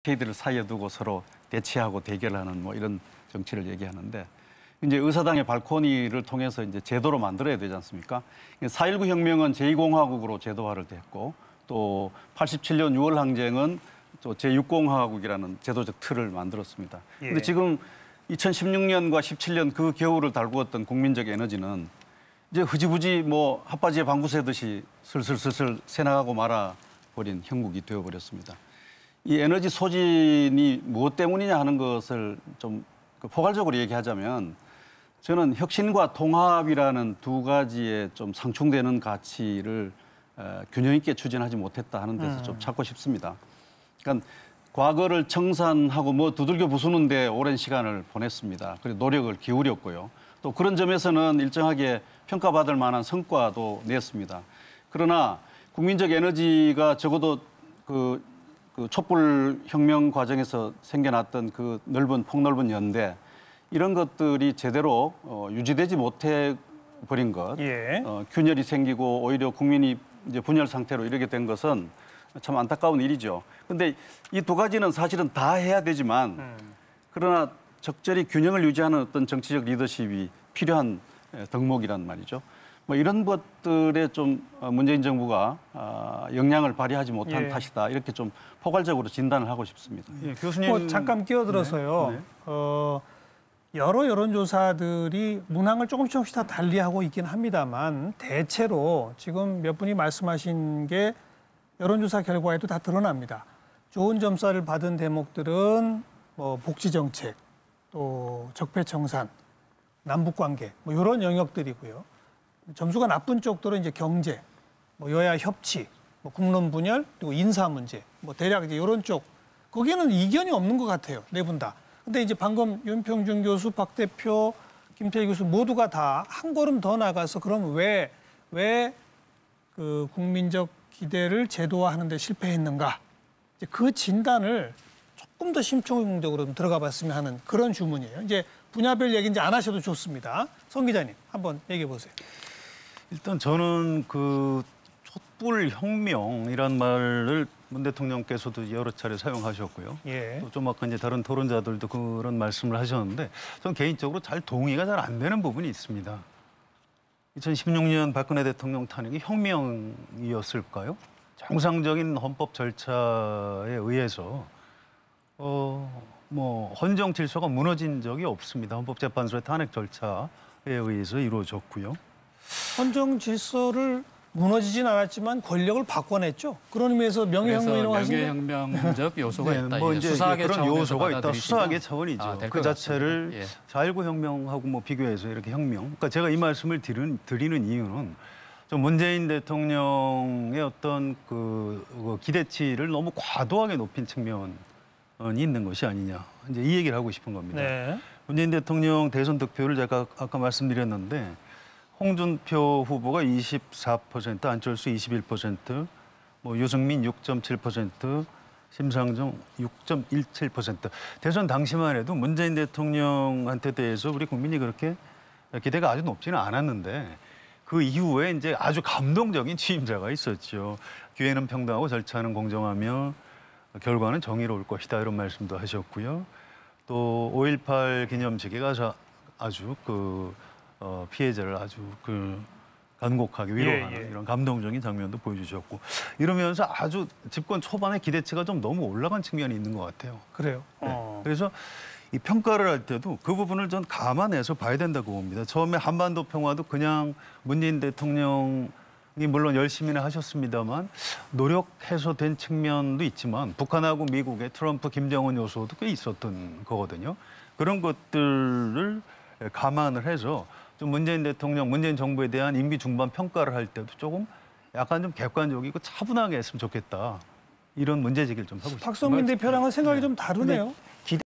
저희들 사이에 두고 서로 대치하고 대결하는 뭐 이런 정치를 얘기하는데 이제 의사당의 발코니를 통해서 이제 제도로 만들어야 되지 않습니까? 4.19 혁명은 제2공화국으로 제도화를 됐고 또 87년 6월 항쟁은 또 제6공화국이라는 제도적 틀을 만들었습니다. 그런데 지금 2016년과 17년 그 겨울을 달구었던 국민적 에너지는 이제 흐지부지 뭐 핫바지에 방구 새듯이 슬슬슬슬 새나가고 말아버린 형국이 되어버렸습니다. 이 에너지 소진이 무엇 때문이냐 하는 것을 좀 포괄적으로 얘기하자면 저는 혁신과 통합이라는 두 가지의 좀 상충되는 가치를 균형 있게 추진하지 못했다 하는 데서 좀 찾고 싶습니다. 그러니까 과거를 청산하고 뭐 두들겨 부수는데 오랜 시간을 보냈습니다. 그리고 노력을 기울였고요. 또 그런 점에서는 일정하게 평가받을 만한 성과도 냈습니다. 그러나 국민적 에너지가 적어도 그 촛불 혁명 과정에서 생겨났던 그 폭넓은 연대 이런 것들이 제대로 유지되지 못해 버린 것, 균열이 생기고 오히려 국민이 이제 분열 상태로 이르게 된 것은 참 안타까운 일이죠. 그런데 이 두 가지는 사실은 다 해야 되지만 그러나 적절히 균형을 유지하는 어떤 정치적 리더십이 필요한 덕목이란 말이죠. 뭐 이런 것들에 좀 문재인 정부가 역량을 발휘하지 못한 탓이다. 이렇게 좀 포괄적으로 진단을 하고 싶습니다. 교수님 잠깐 끼어들어서요. 여러 여론조사들이 문항을 조금씩 다 달리하고 있긴 합니다만 대체로 지금 몇 분이 말씀하신 게 여론조사 결과에도 다 드러납니다. 좋은 점수를 받은 대목들은 뭐 복지정책, 또 적폐청산, 남북관계 뭐 이런 영역들이고요. 점수가 나쁜 쪽들은 이제 경제, 뭐 여야 협치, 뭐 국론 분열, 그리고 인사 문제, 뭐 대략 이제 이런 쪽 거기에는 이견이 없는 것 같아요. 네 분 다. 근데 이제 방금 윤평준 교수, 박 대표, 김태희 교수 모두가 다 한 걸음 더 나가서 그럼 왜 그 국민적 기대를 제도화하는 데 실패했는가? 이제 그 진단을 조금 더 심층적으로 좀 들어가 봤으면 하는 그런 주문이에요. 이제 분야별 얘기 이제 안 하셔도 좋습니다. 성 기자님, 한번 얘기해 보세요. 일단 저는 그 촛불 혁명이란 말을 문 대통령께서도 여러 차례 사용하셨고요. 또 좀 아까 이제 다른 토론자들도 그런 말씀을 하셨는데 저는 개인적으로 잘 동의가 잘 안 되는 부분이 있습니다. 2016년 박근혜 대통령 탄핵이 혁명이었을까요? 정상적인 헌법 절차에 의해서 뭐 헌정 질서가 무너진 적이 없습니다. 헌법재판소의 탄핵 절차에 의해서 이루어졌고요. 헌정 질서를 무너지진 않았지만 권력을 바꿔냈죠. 그런 의미에서 명예혁명이라고 하시는 명예혁명적 요소가 있다. 뭐 이제 수사학의 그런 요소가 있다. 받아들이시면 수사학의 차원이죠. 그 자체를 4.19 혁명하고 뭐 비교해서 이렇게 혁명. 그러니까 제가 이 말씀을 드리는 이유는 좀 문재인 대통령의 어떤 그 기대치를 너무 과도하게 높인 측면이 있는 것이 아니냐. 이제 이 얘기를 하고 싶은 겁니다. 문재인 대통령 대선 득표를 제가 아까 말씀드렸는데 홍준표 후보가 24%, 안철수 21%, 뭐 유승민 6.7%, 심상정 6.17%. 대선 당시만 해도 문재인 대통령한테 대해서 우리 국민이 그렇게 기대가 아주 높지는 않았는데 그 이후에 이제 아주 감동적인 취임사가 있었죠. 기회는 평등하고 절차는 공정하며 결과는 정의로울 것이다 이런 말씀도 하셨고요. 또 5.18 기념식에 가서 아주 피해자를 아주 간곡하게 위로하는 이런 감동적인 장면도 보여주셨고 이러면서 아주 집권 초반에 기대치가 좀 너무 올라간 측면이 있는 것 같아요. 그래요? 그래서 이 평가를 할 때도 그 부분을 전 감안해서 봐야 된다고 봅니다. 처음에 한반도 평화도 그냥 문재인 대통령이 물론 열심히는 하셨습니다만 노력해서 된 측면도 있지만 북한하고 미국의 트럼프, 김정은 요소도 꽤 있었던 거거든요. 그런 것들을 감안을 해서 좀 문재인 대통령, 문재인 정부에 대한 임기 중반 평가를 할 때도 조금 약간 좀 객관적이고 차분하게 했으면 좋겠다. 이런 문제 제기를 좀 하고 싶습니다. 박성민 대표랑은 생각이 좀 다르네요.